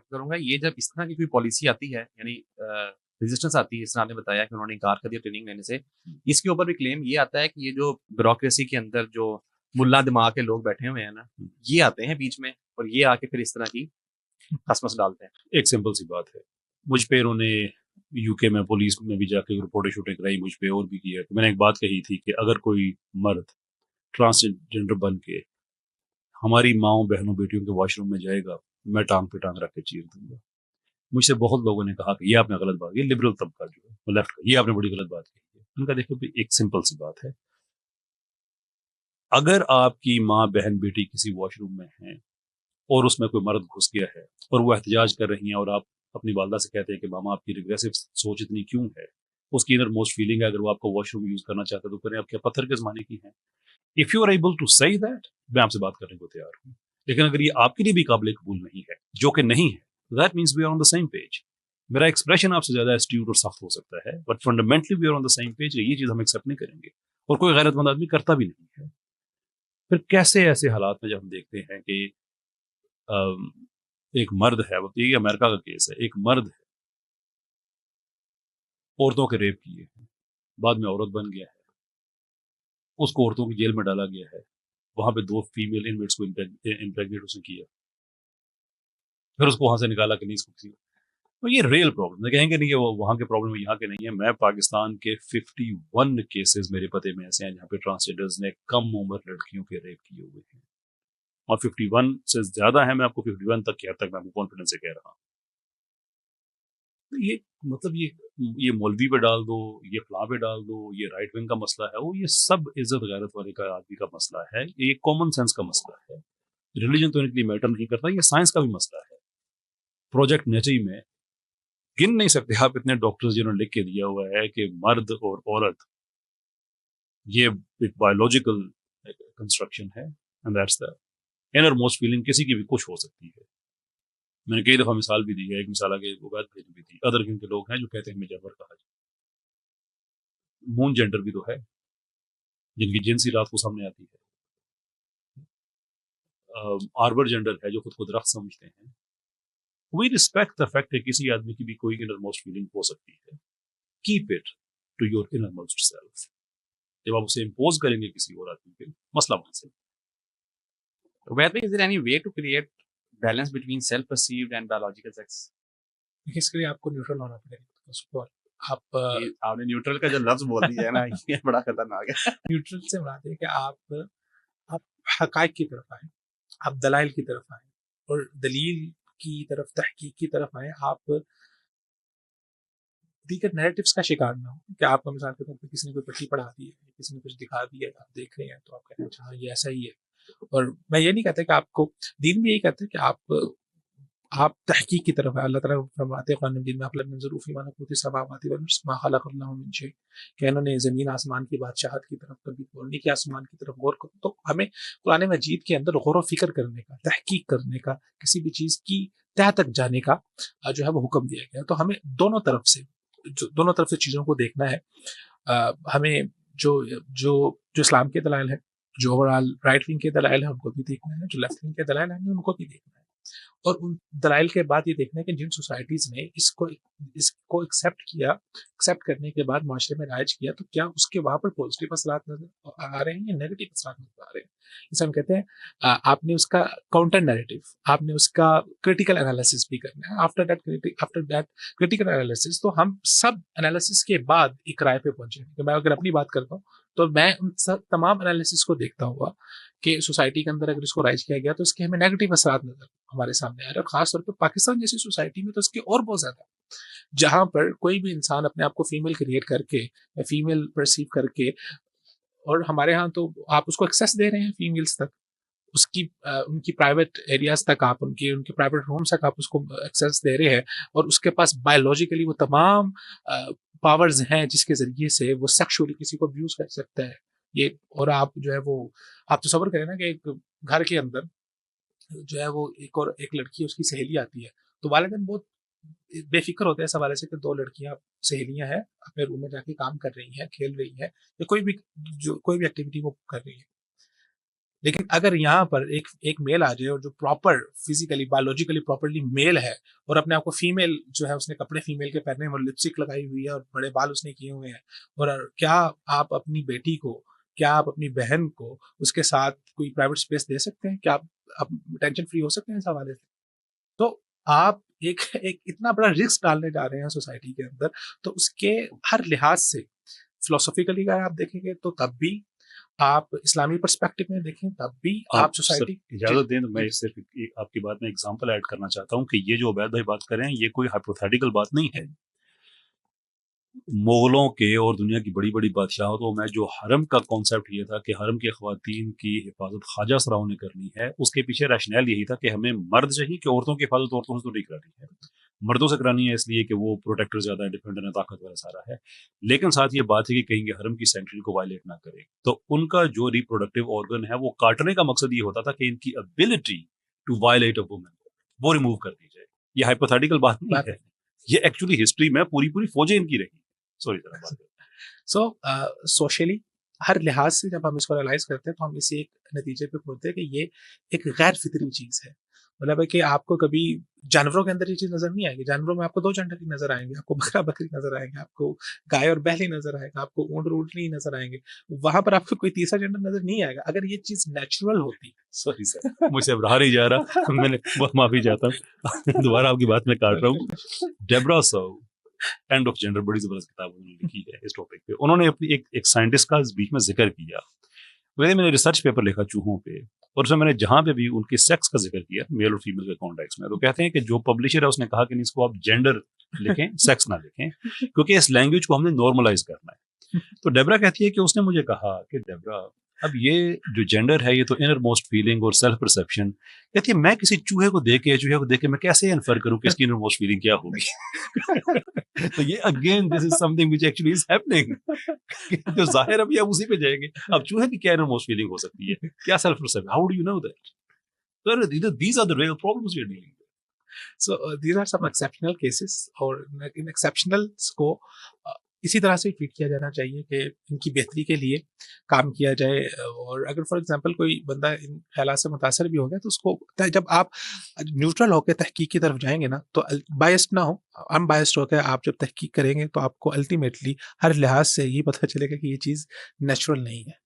करूँगा, ये जब इस तरह की कोई पॉलिसी आती है, यानी रेजिस्टेंस आती है, जिस तरह आपने बताया कि उन्होंने इनकार कर दिया ट्रेनिंग लेने से, इसके ऊपर भी क्लेम ये आता है कि ये जो ब्यूरोक्रेसी के अंदर जो मुल्ला दिमाग के लोग बैठे हुए हैं ना, ये आते हैं बीच में और ये आके फिर इस तरह की खसमस डालते हैं। एक सिंपल सी बात है, मुझ पे इन्होंने यूके में पुलिस में भी जाके रिपोर्टें शूटें कराई, मुझ पे और भी किया। तो मैंने एक बात कही थी कि अगर कोई मर्द ट्रांसजेंडर बन के हमारी माओ बहनों बेटियों के वॉशरूम में जाएगा, मैं टांग पे टांग रख के चीर दूंगा। मुझसे बहुत लोगों ने कहा कि ये आपने गलत बात, ये लिबरल तबका जो है लेफ्ट का, ये आपने बड़ी गलत बात कही है। उनका देखो भी एक सिंपल सी बात है, अगर आपकी माँ बहन बेटी किसी वॉशरूम में है और उसमें कोई मर्द घुस गया है और वो एहतजाज कर रही हैं और आप अपनी वालदा से कहते हैं कि मामा आपकी रिग्रेसिव सोच इतनी क्यों है, उसकी इनर मोस्ट फीलिंग है, अगर वो आपका वॉशरूम यूज करना चाहता है तो करें, आप क्या पत्थर के जमाने की हैं? If you are able to say that, मैं आपसे बात करने को तैयार हूँ। लेकिन अगर ये आपके लिए भी काबिल कबूल नहीं है, जो कि नहीं है, that means we are on the same page. मेरा एक्सप्रेशन आपसे ज्यादा एस्ट्यूट और सख्त हो सकता है, but fundamentally we are on the same page. ये चीज हम एक्सेप्ट नहीं करेंगे और कोई गैरतमंद आदमी करता भी नहीं है। फिर कैसे ऐसे हालात में जब हम देखते हैं कि एक मर्द है, वो ये अमेरिका का केस है, एक मर्द है, औरतों के रेप किए हैं, बाद में औरत बन गया है, उसको औरतों की जेल में डाला गया है, वहां पे 2 फीमेल इनमेट्स को इम्प्रेग्नेट उसने किया, फिर उसको वहां से निकाला कि नहीं इसको किसी। तो ये रियल प्रॉब्लम है, कहेंगे नहीं ये वहां के प्रॉब्लम है, यहाँ के नहीं है। मैं पाकिस्तान के 51 केसेस मेरे पते में ऐसे हैं जहाँ पे ट्रांसजेंडर्स ने कम उम्र लड़कियों के रेप किए हुए हैं, और 51 से ज्यादा है, मैं आपको 51 तक की हद तक मैं आपको कॉन्फिडेंस से कह रहा हूँ। तो ये मतलब ये मौलवी पे डाल दो, ये फलां पे डाल दो, ये राइट विंग का मसला है, वो ये सब इज्जत गैरत वाले का आदमी का मसला है, ये कॉमन सेंस का मसला है। रिलीजन तो इनके लिए मैटर नहीं करता, ये साइंस का भी मसला है। प्रोजेक्ट नेचई में गिन नहीं सकते आप इतने डॉक्टर्स जिन्होंने लिख के दिया हुआ है कि मर्द और औरत ये एक बायोलॉजिकल कंस्ट्रक्शन है, and that's the inner most feeling, किसी की भी कुछ हो सकती है। मैंने कई दफा मिसाल भी दी है, एक मिसाल आगे वो बात भेजी भी थी, अदर किंग के लोग हैं जो कहते हैं हमें जबर कहा जाए। मून जेंडर भी तो है, जिनकी जिनसी रात को सामने आती है। आर्बर जेंडर है जो खुद को दरख्त समझते हैं। वी रिस्पेक्ट द फैक्ट है किसी आदमी की भी कोई इनर मोस्ट फीलिंग हो सकती है, keep it to your innermost self. जब आप उसे इम्पोज करेंगे किसी और आदमी पे, मसला वहां से। Whether is there any way to create balance between self-perceived and biological sex? इसके लिए आपको न्यूट्रल होना पड़ेगा फर्स्ट ऑफ ऑल। आप आपने न्यूट्रल का जो लफ्ज बोल दिया है ना, ये बड़ा खतरनाक है। न्यूट्रल से मुराद है कि आप हकायक की तरफ आए, आप दलाइल की तरफ आए और दलील की तरफ, तहकीक की तरफ आए। आप दीगर नैरेटिव्स का शिकार ना हो कि आपको मिसाल के तौर पर किसी ने कोई पट्टी पढ़ा दी है, किसी ने कुछ दिखा दिया, आप देख रहे हैं तो आप कहते हैं अच्छा हाँ ये ऐसा ही है। और मैं ये नहीं कहता कि आपको, दीन भी यही कहता है कि आप तहकीक की तरफ है। अल्लाह ताला फरमाते हैं कुरान मजीद में अफ़लम यंज़ुरू फ़ी मलाकुति समावाति वल अर्ज़ मा खलक़ल्लाहु मिन शै, कि इन्होंने ज़मीन आसमान की बादशाहत की तरफ कभी बोलने की, आसमान की तरफ गौर करो। तो हमें कुरान मजीद के अंदर गौर व फिक्र करने का, तहकीक करने का, किसी भी चीज़ की तह तक जाने का जो है वो हुक्म दिया गया है। तो हमें दोनों तरफ से चीज़ों को देखना है। हमें जो जो जो इस्लाम के दलाइल है, जो ओवरऑल राइट विंग के दलाइल है, उनको भी देखना है, जो लेफ्ट विंग के दलाइल है उनको भी देखना है। और उन दलाइल के बाद ये देखना है कि जिन सोसाइटीज़ ने इसको एक्सेप्ट करने के बाद माशरे में राइज किया, तो क्या उसके वहाँ पर पॉजिटिव असरात नज़र आ रहे हैं या नेगेटिव असरात नज़र आ रहे हैं। जिसे हम कहते हैं आपने उसका काउंटर नैरेटिव, आपने उसका क्रिटिकल एनालिसिस भी करना है। आफ्टर दैट क्रिटिकल एनालिसिस, तो हम सब एनालिसिस के बाद एक राय पे पहुंचे। तो मैं अगर अपनी बात करता हूँ तो मैं उन सब तमाम एनालिसिस को देखता हुआ कि सोसाइटी के अंदर अगर इसको राइज किया गया तो इसके हमें नेगेटिव असरात नजर हमारे सामने आ रहे हैं। और खासतौर पर पाकिस्तान जैसी सोसाइटी में तो इसके और बहुत ज्यादा, जहां पर कोई भी इंसान अपने आप को फीमेल क्रिएट करके या फीमेल परसीव करके, और हमारे यहाँ तो आप उसको एक्सेस दे रहे हैं फीमेल्स तक, उसकी उनकी प्राइवेट एरियाज तक, आप उनके उनके प्राइवेट होम्स तक आप उसको एक्सेस दे रहे हैं, और उसके पास बायोलॉजिकली वो तमाम पावर्स हैं जिसके जरिए से वो सेक्सुअली किसी को अब्यूज कर सकता है। ये और आप जो है वो, आप तसव्वुर करें ना कि एक घर के अंदर जो है वो एक लड़की, उसकी सहेली आती है, तो वालिदैन बहुत बेफिक्र होते हैं इस हवाले से कि 2 लड़कियां सहेलियां हैं, अपने रूम में जाके काम कर रही हैं, खेल रही हैं, या कोई भी एक्टिविटी वो कर रही है। लेकिन अगर यहाँ पर एक मेल आ जाए और जो proper physically biologically properly male है और अपने आप को फीमेल जो है, उसने कपड़े फीमेल के पहने हैं और लिपस्टिक लगाई हुई है और बड़े बाल उसने किए हुए हैं, और क्या आप अपनी बेटी को, क्या आप अपनी बहन को उसके साथ कोई प्राइवेट स्पेस दे सकते हैं? क्या आप टेंशन फ्री हो सकते हैं इस हवाले से? तो आप एक इतना बड़ा रिस्क डालने जा रहे हैं सोसाइटी के अंदर, तो उसके हर लिहाज से फिलोसॉफिकली अगर आप देखेंगे तो तब भी, आप इस्लामी पर्सपेक्टिव में देखें तब भी, आप सोसाइटी इजाजत दें तो मैं सिर्फ आपकी बात में एग्जांपल ऐड करना चाहता हूं कि ये जो उबैद भाई बात कर रहे हैं ये कोई हाइपोथेटिकल बात नहीं है। मुगलों के और दुनिया की बड़ी बड़ी बादशाहों में जो हरम का कॉन्सेप्ट ये था कि हरम के ख्वातीन की हिफाजत ख्वाजा सराओं ने करनी है, उसके पीछे रैशनल यही था कि हमें मर्द चाहिए कि औरतों की हिफाजत औरतों से तो नहीं करानी है, मर्दों से करानी है इसलिए कि वो प्रोटेक्टर ज्यादा इंडिपेंडेंट है, ताकतवर सारा है। लेकिन साथ ये बात है कि कहीं हरम की सेंचुरी को वायलेट ना करे, तो उनका जो रिप्रोडक्टिव ऑर्गन है वो काटने का मकसद ये होता था कि इनकी ability to violate a woman वो रिमूव कर दी जाए। ये हाइपोथेटिकल बात नहीं है, ये एक्चुअली हिस्ट्री में पूरी पूरी फौजें इनकी रही। सॉरी सो सोशली हर लिहाज से जब हम इसको एनालाइज करते हैं तो हम इसी एक नतीजे पे पहुंचते हैं कि ये एक गैर फितरी चीज है। मतलब है कि आपको कभी जानवरों के अंदर ये चीज नजर नहीं आएगी। जानवरों में आपको दो जेंडर ही नजर आएंगे, आपको बकरा बकरी नजर आएंगे, आपको गाय और बैल ही नजर आएगा, आपको ऊंट और ऊँटनी ही नजर आएंगे। वहां पर आपको कोई तीसरा जेंडर नजर नहीं आएगा अगर ये चीज नेचुरल होती। सॉरी सर, मुझसे अब रहा नहीं जा रहा, मैंने माफी चाहता हूँ दोबारा आपकी बात में काट रहा हूँ। Debra so end of gender बड़ी जबरदस्त किताब उन्होंने लिखी है इस टॉपिक पे। उन्होंने अपनी एक साइंटिस्ट का बीच में जिक्र किया, मैंने रिसर्च पेपर लिखा चूहों पे, और उसमें मैंने जहां पे भी उनके सेक्स का जिक्र किया मेल और फीमेल के कॉन्टेक्स्ट में, तो कहते हैं कि जो पब्लिशर है उसने कहा कि इसको आप जेंडर लिखें, सेक्स ना लिखें, क्योंकि इस लैंग्वेज को हमने नॉर्मलाइज करना है। तो डेब्रा कहती है कि उसने मुझे कहा कि डेब्रा अब ये जो जेंडर है ये तो इनर मोस्ट फीलिंग और सेल्फ परसेप्शन, कहती है मैं किसी चूहे को देख के मैं कैसे इन्फर करूं कि इसकी इनर मोस्ट फीलिंग क्या होगी। तो ये again this is something which actually is happening. जो जाहिर अभी आप उसी पे जाएंगे, अब चूहे की क्या इनर मोस्ट फीलिंग हो सकती है, क्या self perception, how do you know that? So these are the real problems we are dealing with. So these are some exceptional cases, और इन exceptionals को इसी तरह से ट्रीट किया जाना चाहिए कि इनकी बेहतरी के लिए काम किया जाए। और अगर फॉर एग्जांपल कोई बंदा इन ख्यालात से मुतासर भी हो गया तो उसको, जब आप न्यूट्रल होकर तहकीक की तरफ जाएंगे ना, तो बायस्ड ना हो, अनबायस्ड होकर आप जब तहकीक करेंगे तो आपको अल्टीमेटली हर लिहाज से ये पता चलेगा कि ये चीज़ नेचुरल नहीं है।